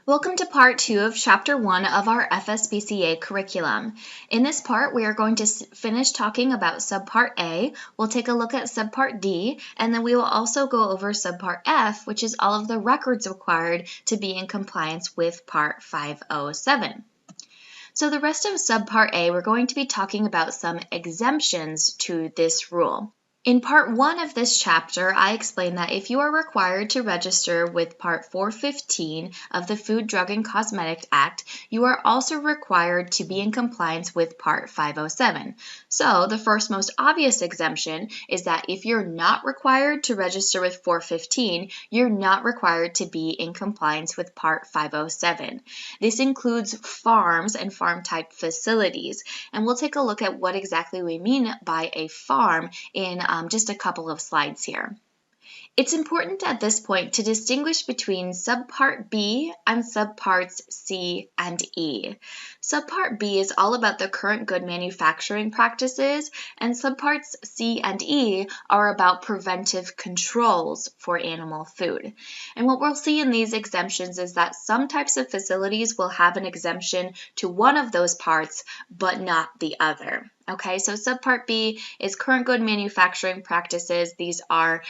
Welcome to part 2 of chapter 1 of our FSBCA curriculum. In this part, we are going to finish talking about subpart A, we'll take a look at subpart D, and then we will also go over subpart F, which is all of the records required to be in compliance with part 507. So the rest of subpart A, we're going to be talking about some exemptions to this rule. In part 1 of this chapter, I explained that if you are required to register with Part 415 of the Food, Drug, and Cosmetic Act, you are also required to be in compliance with Part 507. So the first most obvious exemption is that if you're not required to register with 415, you're not required to be in compliance with Part 507. This includes farms and farm-type facilities, and we'll take a look at what exactly we mean by a farm in just a couple of slides here. It's important at this point to distinguish between subpart B and subparts C and E. Subpart B is all about the current good manufacturing practices, and subparts C and E are about preventive controls for animal food. And what we'll see in these exemptions is that some types of facilities will have an exemption to one of those parts, but not the other. Okay, so subpart B is current good manufacturing practices. These are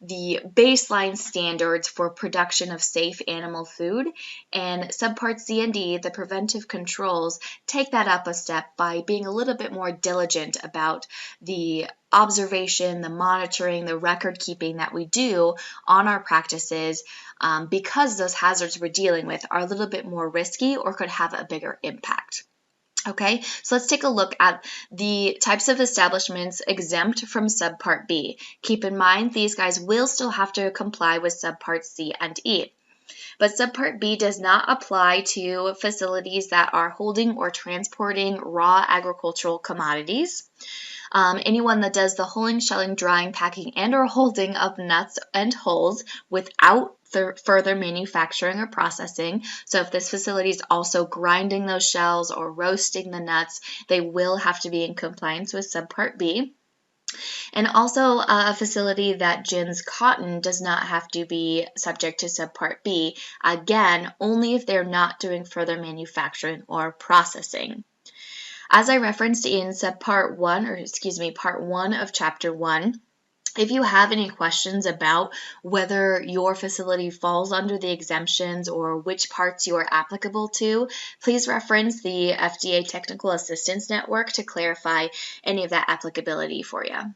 the baseline standards for production of safe animal food, and subpart C and D, the preventive controls, take that up a step by being a little bit more diligent about the observation, the monitoring, the record keeping that we do on our practices because those hazards we're dealing with are a little bit more risky or could have a bigger impact. Okay, so let's take a look at the types of establishments exempt from subpart B. Keep in mind, these guys will still have to comply with subpart C and E. But subpart B does not apply to facilities that are holding or transporting raw agricultural commodities. Anyone that does the hulling, shelling, drying, packing, and or holding of nuts and hulls without further manufacturing or processing. So if this facility is also grinding those shells or roasting the nuts, they will have to be in compliance with subpart B. And also a facility that gins cotton does not have to be subject to subpart B, again, only if they're not doing further manufacturing or processing. As I referenced in part 1 of chapter 1, if you have any questions about whether your facility falls under the exemptions or which parts you are applicable to, please reference the FDA Technical Assistance Network to clarify any of that applicability for you.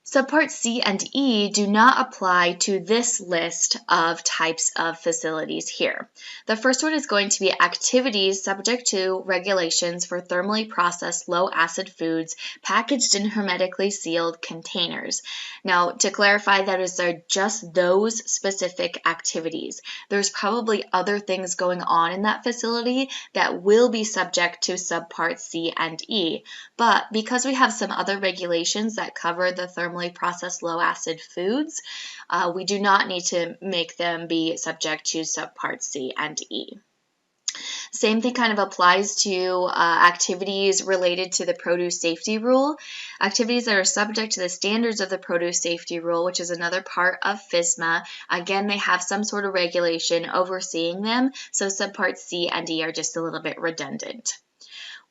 Subparts C and E do not apply to this list of types of facilities here. The first one is going to be activities subject to regulations for thermally processed low-acid foods packaged in hermetically sealed containers. Now, to clarify, that is just those specific activities. There's probably other things going on in that facility that will be subject to subparts C and E, but because we have some other regulations that cover the thermally processed low-acid foods, we do not need to make them be subject to subparts C and E. Same thing kind of applies to activities related to the produce safety rule. Activities that are subject to the standards of the produce safety rule, which is another part of FSMA. Again, they have some sort of regulation overseeing them, so subparts C and E are just a little bit redundant.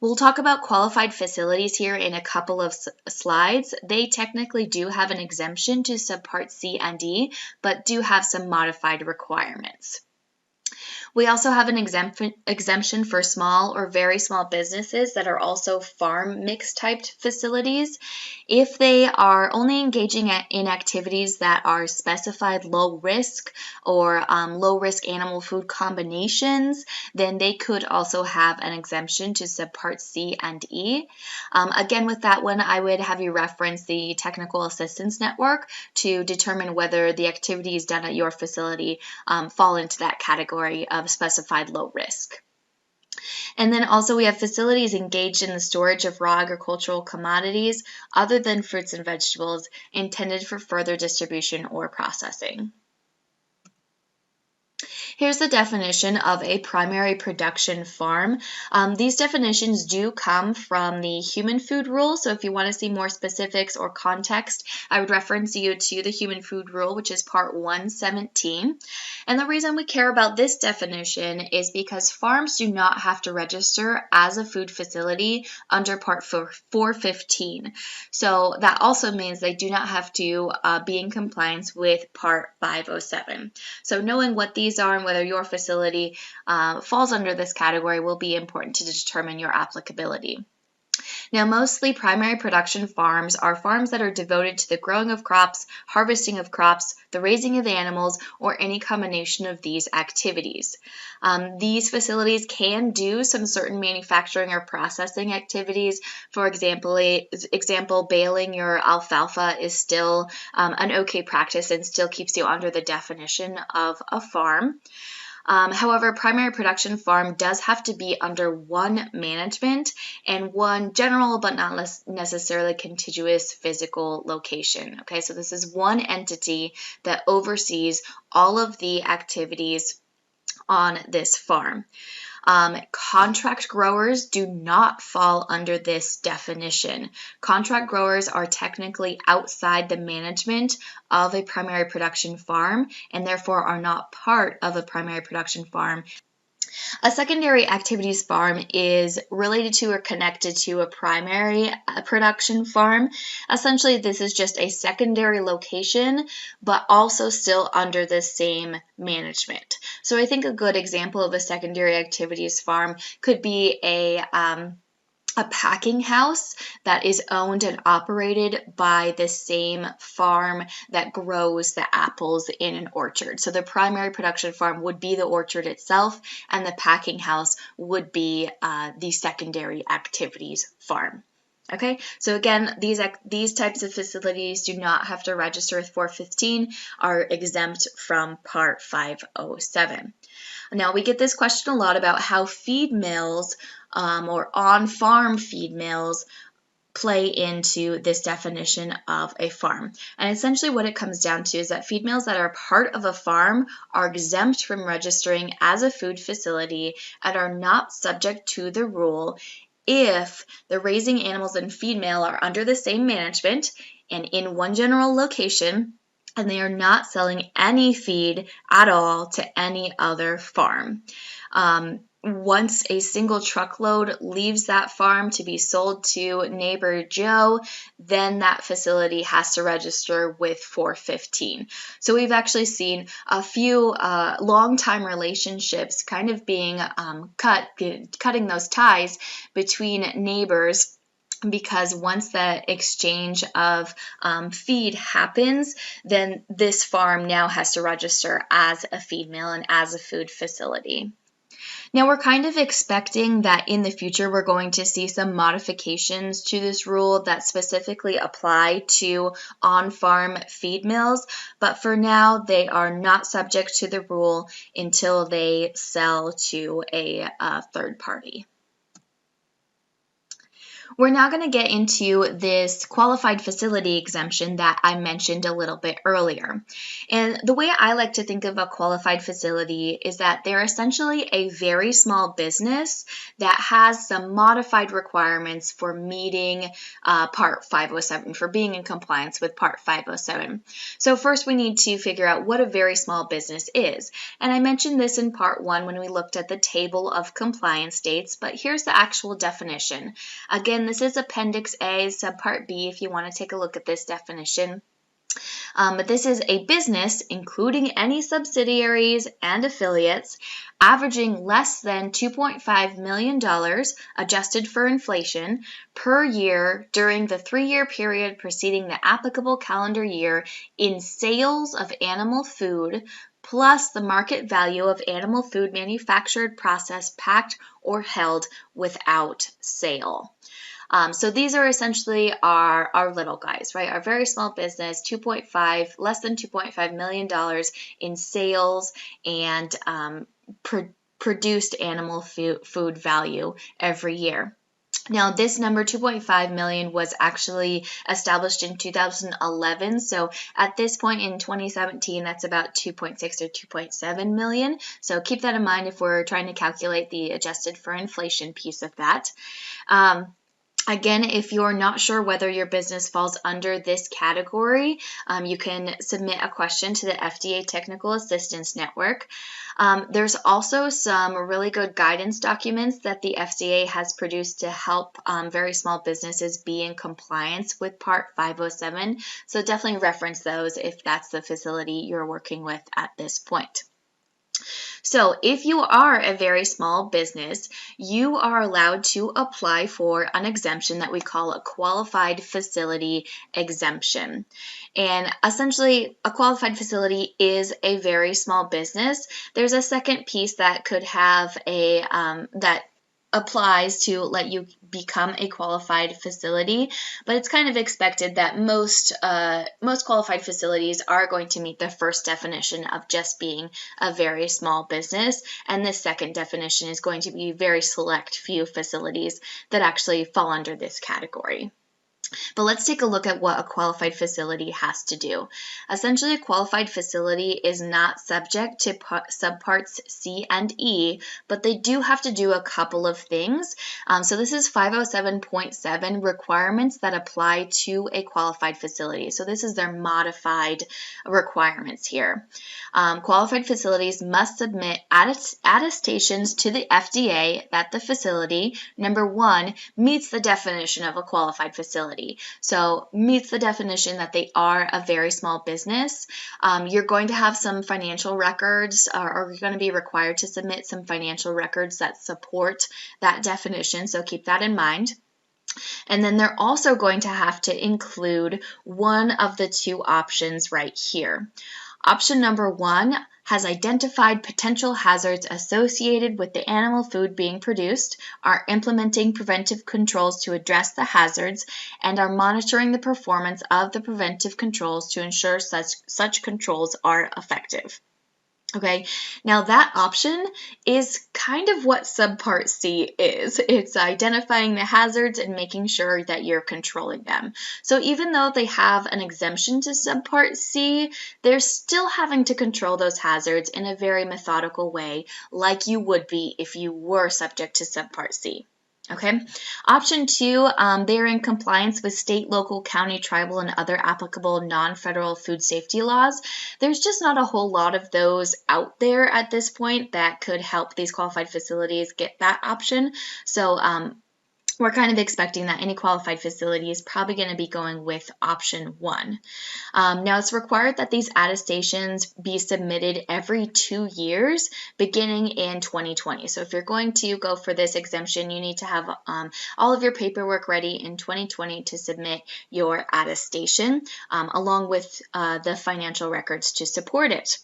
We'll talk about qualified facilities here in a couple of slides. They technically do have an exemption to subparts C and E, but do have some modified requirements. We also have an exemption for small or very small businesses that are also farm mix type facilities. If they are only engaging in activities that are specified low risk or low risk animal food combinations, then they could also have an exemption to subparts C and E. Again, with that one, I would have you reference the Technical Assistance Network to determine whether the activities done at your facility fall into that category of specified low risk. And then also we have facilities engaged in the storage of raw agricultural commodities other than fruits and vegetables intended for further distribution or processing. Here's the definition of a primary production farm. These definitions do come from the Human Food Rule, so if you want to see more specifics or context, I would reference you to the Human Food Rule, which is part 117. And the reason we care about this definition is because farms do not have to register as a food facility under part 415. So that also means they do not have to be in compliance with part 507. So knowing what these are and whether your facility falls under this category will be important to determine your applicability. Now, mostly primary production farms are farms that are devoted to the growing of crops, harvesting of crops, the raising of animals, or any combination of these activities. These facilities can do some certain manufacturing or processing activities. For example, baling your alfalfa is still an okay practice and still keeps you under the definition of a farm. However, primary production farm does have to be under one management and one general but not necessarily contiguous physical location. Okay, so this is one entity that oversees all of the activities on this farm. Contract growers do not fall under this definition. Contract growers are technically outside the management of a primary production farm and therefore are not part of a primary production farm. A secondary activities farm is related to or connected to a primary production farm. Essentially, this is just a secondary location, but also still under the same management. So I think a good example of a secondary activities farm could be a packing house that is owned and operated by the same farm that grows the apples in an orchard. So the primary production farm would be the orchard itself, and the packing house would be the secondary activities farm. Okay, so again, these types of facilities do not have to register with 415, are exempt from Part 507. Now, we get this question a lot about how feed mills or on-farm feed mills play into this definition of a farm. And essentially what it comes down to is that feed mills that are part of a farm are exempt from registering as a food facility and are not subject to the rule if the raising animals and feed mill are under the same management and in one general location, and they are not selling any feed at all to any other farm. Once a single truckload leaves that farm to be sold to neighbor Joe, then that facility has to register with 415. So we've actually seen a few long-time relationships kind of being cutting those ties between neighbors, because once the exchange of feed happens, then this farm now has to register as a feed mill and as a food facility. Now, we're kind of expecting that in the future we're going to see some modifications to this rule that specifically apply to on-farm feed mills, but for now they are not subject to the rule until they sell to a third party. We're now going to get into this qualified facility exemption that I mentioned a little bit earlier. And the way I like to think of a qualified facility is that they're essentially a very small business that has some modified requirements for meeting Part 507, for being in compliance with Part 507. So first we need to figure out what a very small business is. And I mentioned this in Part 1 when we looked at the table of compliance dates, but here's the actual definition. Again, this is Appendix A, Subpart B, if you want to take a look at this definition. But this is a business, including any subsidiaries and affiliates, averaging less than $2.5 million, adjusted for inflation, per year during the 3-year period preceding the applicable calendar year in sales of animal food, plus the market value of animal food manufactured, processed, packed, or held without sale. So these are essentially our little guys, right? Our very small business, less than $2.5 million in sales and produced animal food value every year. Now, this number 2.5 million was actually established in 2011. So at this point in 2017, that's about 2.6 or 2.7 million. So keep that in mind if we're trying to calculate the adjusted for inflation piece of that. Again, if you're not sure whether your business falls under this category, you can submit a question to the FDA Technical Assistance Network. There's also some really good guidance documents that the FDA has produced to help very small businesses be in compliance with Part 507. So definitely reference those if that's the facility you're working with at this point. So if you are a very small business, you are allowed to apply for an exemption that we call a qualified facility exemption. And essentially, a qualified facility is a very small business. There's a second piece that could have that applies to let you become a qualified facility, but it's kind of expected that most qualified facilities are going to meet the first definition of just being a very small business, and this second definition is going to be very select few facilities that actually fall under this category. But let's take a look at what a qualified facility has to do. Essentially, a qualified facility is not subject to subparts C and E, but they do have to do a couple of things. So this is 507.7 requirements that apply to a qualified facility. So this is their modified requirements here. Qualified facilities must submit attestations to the FDA that the facility, number one, meets the definition of a qualified facility. So meets the definition that they are a very small business. You're going to have some financial records, or you're going to be required to submit some financial records that support that definition. So keep that in mind. And then they're also going to have to include one of the two options right here. Option number one has identified potential hazards associated with the animal food being produced, are implementing preventive controls to address the hazards, and are monitoring the performance of the preventive controls to ensure such controls are effective. Okay, now that option is kind of what subpart C is. It's identifying the hazards and making sure that you're controlling them. So even though they have an exemption to subpart C, they're still having to control those hazards in a very methodical way, like you would be if you were subject to subpart C. Okay. Option two, they are in compliance with state, local, county, tribal, and other applicable non-federal food safety laws. There's just not a whole lot of those out there at this point that could help these qualified facilities get that option. So we're kind of expecting that any qualified facility is probably going to be going with option one. Now, it's required that these attestations be submitted every 2 years, beginning in 2020. So if you're going to go for this exemption, you need to have all of your paperwork ready in 2020 to submit your attestation, along with the financial records to support it.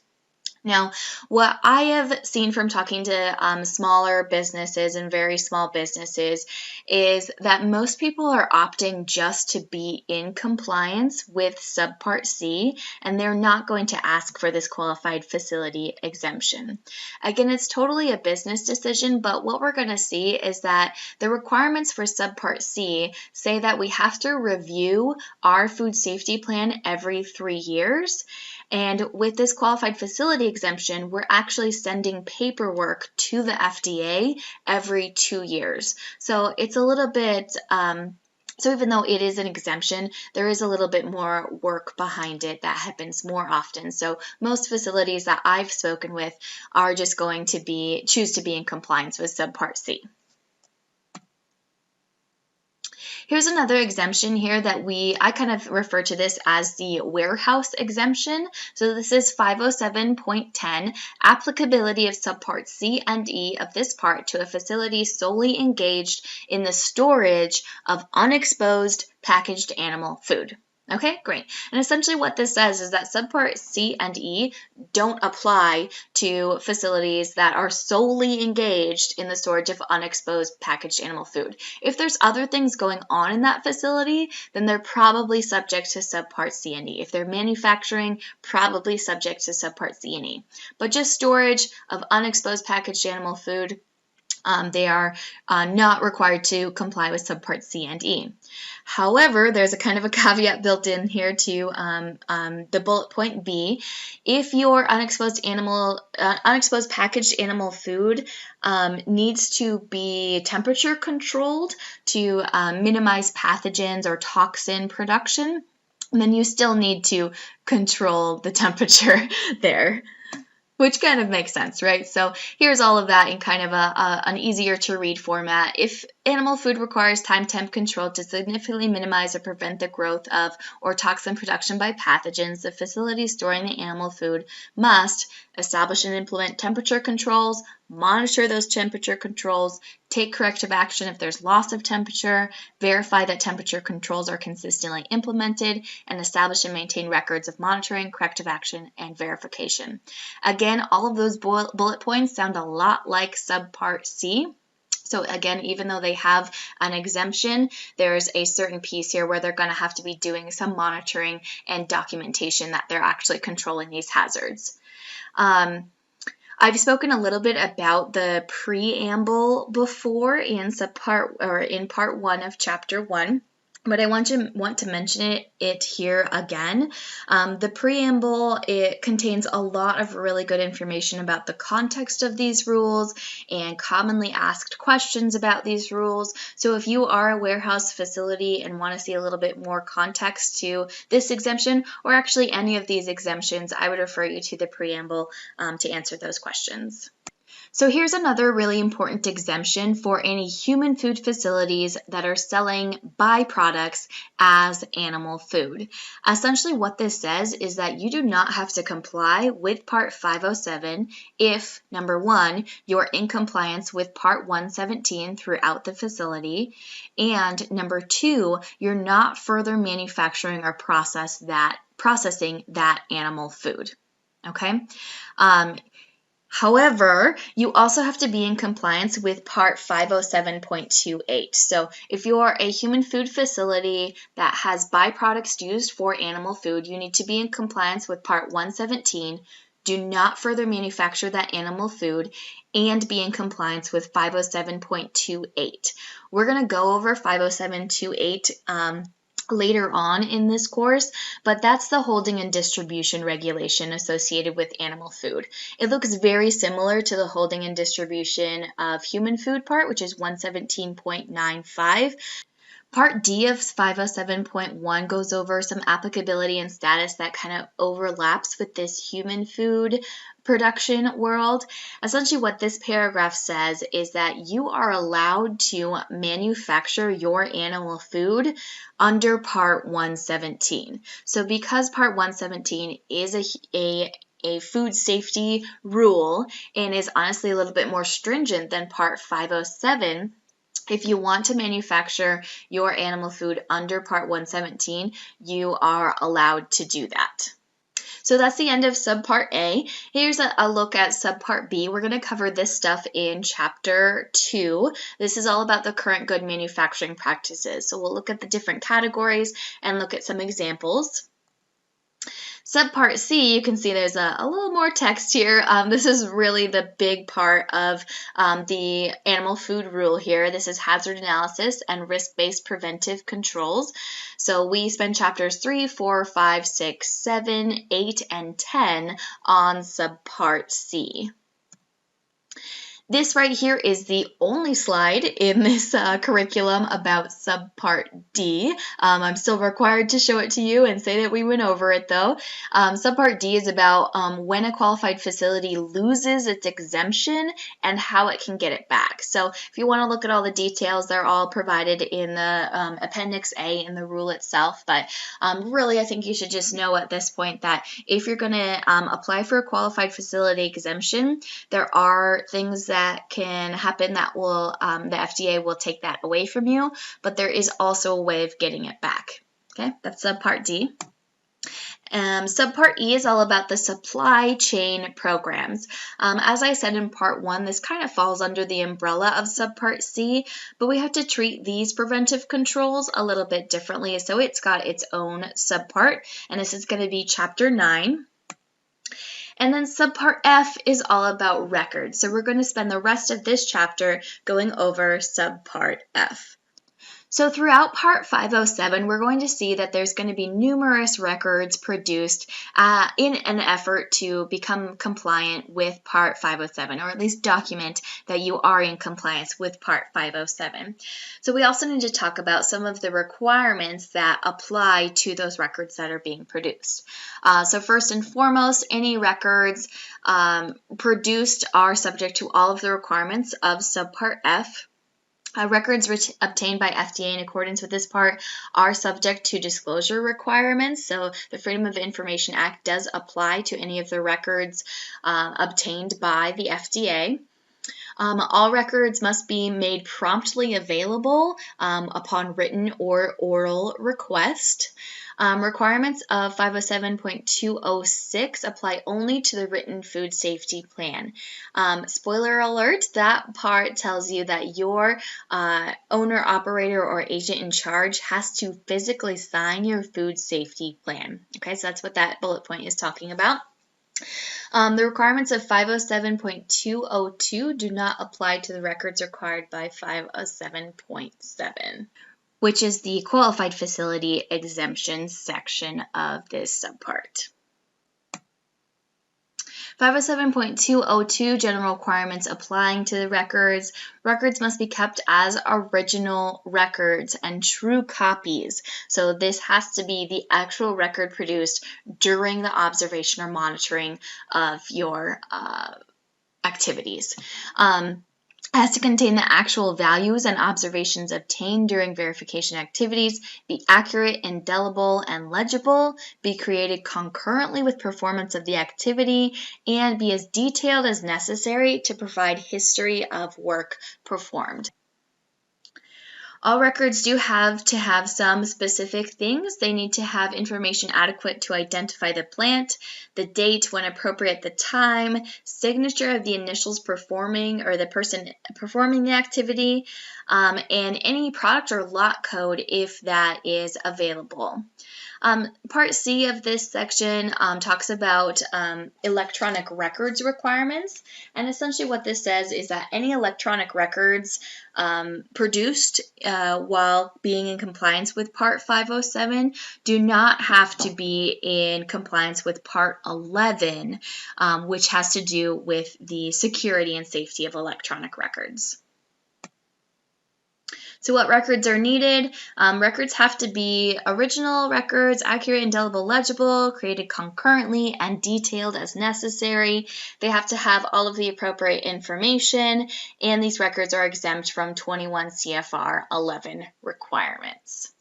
Now, what I have seen from talking to smaller businesses and very small businesses is that most people are opting just to be in compliance with subpart C, and they're not going to ask for this qualified facility exemption. Again, it's totally a business decision, but what we're going to see is that the requirements for subpart C say that we have to review our food safety plan every 3 years. And with this qualified facility exemption, we're actually sending paperwork to the FDA every 2 years. So it's a little bit, so even though it is an exemption, there is a little bit more work behind it that happens more often. So most facilities that I've spoken with are just going to choose to be in compliance with subpart C. Here's another exemption here that I kind of refer to this as the warehouse exemption. So this is 507.10, applicability of subparts C and E of this part to a facility solely engaged in the storage of unexposed packaged animal food. Okay, great. And essentially what this says is that subpart C and E don't apply to facilities that are solely engaged in the storage of unexposed packaged animal food. If there's other things going on in that facility, then they're probably subject to subpart C and E. If they're manufacturing, probably subject to subpart C and E. But just storage of unexposed packaged animal food, They are not required to comply with subpart C and E. However, there's a kind of a caveat built in here to the bullet point B. If your unexposed packaged animal food needs to be temperature controlled to minimize pathogens or toxin production, then you still need to control the temperature there. Which kind of makes sense, right? So here's all of that in kind of an easier to read format. If animal food requires time temp control to significantly minimize or prevent the growth of or toxin production by pathogens, the facility storing the animal food must establish and implement temperature controls, monitor those temperature controls, take corrective action if there's loss of temperature, verify that temperature controls are consistently implemented, and establish and maintain records of monitoring, corrective action, and verification. Again, all of those bullet points sound a lot like subpart C. So again, even though they have an exemption, there's a certain piece here where they're going to have to be doing some monitoring and documentation that they're actually controlling these hazards. I've spoken a little bit about the preamble before in part 1 of chapter 1. But I want to mention it here again. The preamble, it contains a lot of really good information about the context of these rules and commonly asked questions about these rules. So if you are a warehouse facility and want to see a little bit more context to this exemption, or actually any of these exemptions, I would refer you to the preamble to answer those questions. So here's another really important exemption for any human food facilities that are selling byproducts as animal food. Essentially what this says is that you do not have to comply with Part 507 if, number one, you're in compliance with Part 117 throughout the facility, and number two, you're not further manufacturing or processing that animal food. Okay? However, you also have to be in compliance with Part 507.28. So if you are a human food facility that has byproducts used for animal food, you need to be in compliance with Part 117, do not further manufacture that animal food, and be in compliance with 507.28. We're going to go over 507.28 later on in this course, but that's the holding and distribution regulation associated with animal food. It looks very similar to the holding and distribution of human food part, which is 117.95. Part D of 507.1 goes over some applicability and status that kind of overlaps with this human food production world. Essentially what this paragraph says is that you are allowed to manufacture your animal food under Part 117. So because Part 117 is a food safety rule and is honestly a little bit more stringent than Part 507, if you want to manufacture your animal food under Part 117, you are allowed to do that. So that's the end of Subpart A. Here's a look at Subpart B. We're going to cover this stuff in Chapter 2. This is all about the current good manufacturing practices. So we'll look at the different categories and look at some examples. Subpart C, you can see there's a little more text here. This is really the big part of the animal food rule here. This is hazard analysis and risk-based preventive controls. So we spend chapters 3, 4, 5, 6, 7, 8, and 10 on Subpart C. This right here is the only slide in this curriculum about Subpart D. I'm still required to show it to you and say that we went over it though. Subpart D is about when a qualified facility loses its exemption and how it can get it back. So if you want to look at all the details, they're all provided in the Appendix A in the rule itself. But really, I think you should just know at this point that if you're going to apply for a qualified facility exemption, there are things that can happen that will the FDA will take that away from you, but there is also a way of getting it back. Okay, that's Subpart D. Subpart E is all about the supply chain programs. As I said in Part 1, this kind of falls under the umbrella of Subpart C, but we have to treat these preventive controls a little bit differently, so it's got its own subpart, and this is going to be Chapter 9. And then subpart F is all about records. So we're going to spend the rest of this chapter going over subpart F. So throughout Part 507, we're going to see that there's going to be numerous records produced in an effort to become compliant with Part 507, or at least document that you are in compliance with Part 507. So we also need to talk about some of the requirements that apply to those records that are being produced. So first and foremost, any records produced are subject to all of the requirements of Subpart F. Records obtained by FDA in accordance with this part are subject to disclosure requirements. So the Freedom of Information Act does apply to any of the records obtained by the FDA. All records must be made promptly available upon written or oral request. Requirements of 507.206 apply only to the written food safety plan. Spoiler alert, that part tells you that your owner, operator, or agent in charge has to physically sign your food safety plan. Okay, so that's what that bullet point is talking about. The requirements of 507.202 do not apply to the records required by 507.7, which is the qualified facility exemption section of this subpart. 507.202 general requirements applying to the records. Records must be kept as original records and true copies. So this has to be the actual record produced during the observation or monitoring of your activities. Has to contain the actual values and observations obtained during verification activities, be accurate, indelible, and legible, be created concurrently with performance of the activity, and be as detailed as necessary to provide history of work performed. All records do have to have some specific things. They need to have information adequate to identify the plant, the date, when appropriate, the time, signature of the initials performing or the person performing the activity, and any product or lot code if that is available. Part C of this section talks about electronic records requirements, and essentially what this says is that any electronic records produced while being in compliance with Part 507 do not have to be in compliance with Part 11, which has to do with the security and safety of electronic records. So what records are needed? Records have to be original records, accurate, indelible, legible, created concurrently, and detailed as necessary. They have to have all of the appropriate information, and these records are exempt from 21 CFR 11 requirements.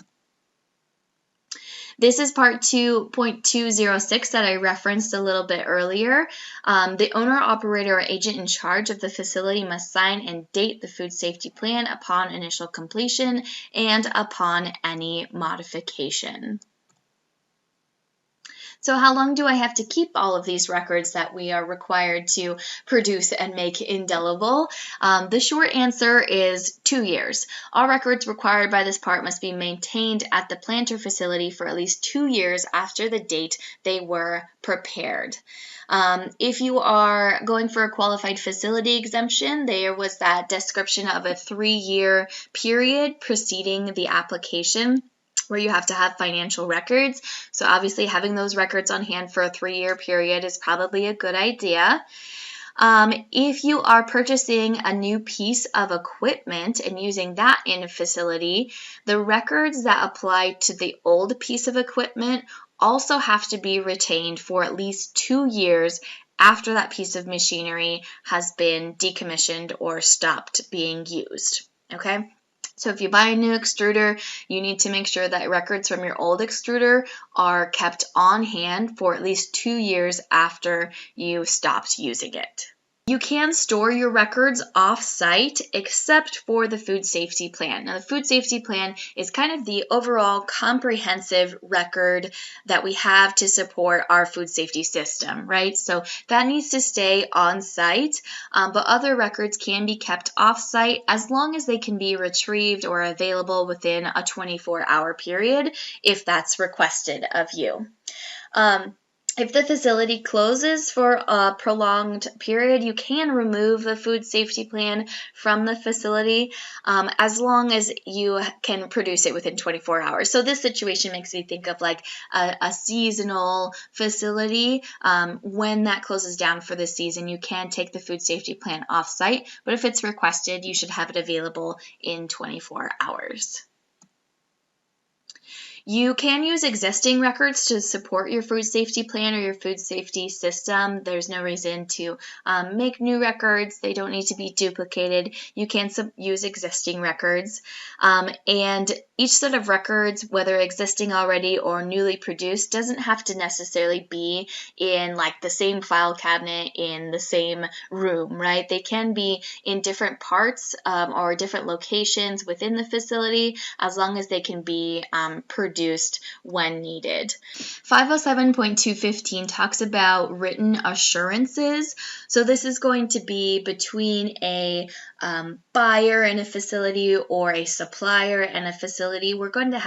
This is part 2.206 that I referenced a little bit earlier. The owner, operator, or agent in charge of the facility must sign and date the food safety plan upon initial completion and upon any modification. So how long do I have to keep all of these records that we are required to produce and make indelible? The short answer is 2 years. All records required by this part must be maintained at the plant or facility for at least 2 years after the date they were prepared. If you are going for a qualified facility exemption, there was that description of a 3-year period preceding the application, where you have to have financial records. So obviously having those records on hand for a 3-year period is probably a good idea. If you are purchasing a new piece of equipment and using that in a facility, the records that apply to the old piece of equipment also have to be retained for at least 2 years after that piece of machinery has been decommissioned or stopped being used. Okay? So if you buy a new extruder, you need to make sure that records from your old extruder are kept on hand for at least 2 years after you stopped using it. You can store your records off-site except for the food safety plan. Now, the food safety plan is kind of the overall comprehensive record that we have to support our food safety system, right? So that needs to stay on-site, but other records can be kept off-site as long as they can be retrieved or available within a 24-hour period if that's requested of you. If the facility closes for a prolonged period, you can remove the food safety plan from the facility as long as you can produce it within 24 hours. So this situation makes me think of like a seasonal facility. When that closes down for the season, you can take the food safety plan off site, but if it's requested, you should have it available in 24 hours. You can use existing records to support your food safety plan or your food safety system. There's no reason to make new records. They don't need to be duplicated. You can use existing records. And each set of records, whether existing already or newly produced, doesn't have to necessarily be in like the same file cabinet in the same room, right? They can be in different parts or different locations within the facility as long as they can be produced when needed. 507.215 talks about written assurances. So this is going to be between a buyer and a facility or a supplier and a facility. We're going to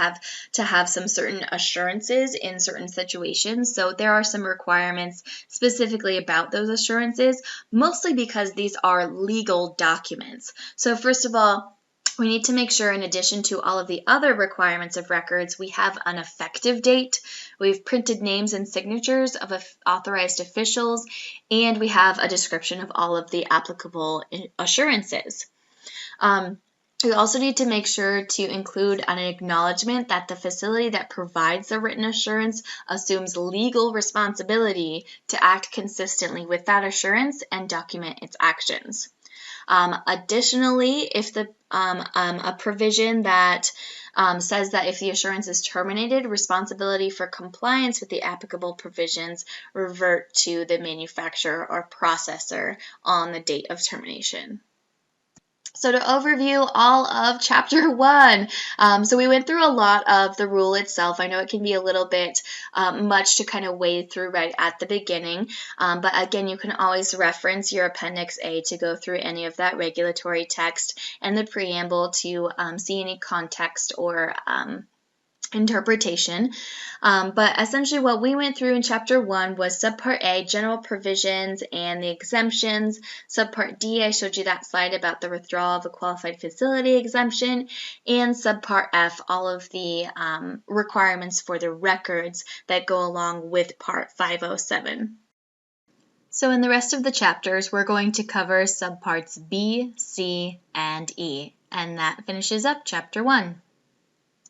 have some certain assurances in certain situations. So there are some requirements specifically about those assurances, mostly because these are legal documents. So first of all, we need to make sure, in addition to all of the other requirements of records, we have an effective date, we've printed names and signatures of authorized officials, and we have a description of all of the applicable assurances. We also need to make sure to include an acknowledgement that the facility that provides the written assurance assumes legal responsibility to act consistently with that assurance and document its actions. Additionally, if a provision that says that if the assurance is terminated, responsibility for compliance with the applicable provisions revert to the manufacturer or processor on the date of termination. So to overview all of chapter 1, so we went through a lot of the rule itself. I know it can be a little bit much to kind of wade through right at the beginning, but again, you can always reference your Appendix A to go through any of that regulatory text and the preamble to see any context or interpretation. But essentially what we went through in chapter 1 was subpart A, general provisions and the exemptions. Subpart D, I showed you that slide about the withdrawal of a qualified facility exemption, and subpart F, all of the requirements for the records that go along with part 507. So in the rest of the chapters, we're going to cover subparts B, C, and E, and that finishes up chapter 1.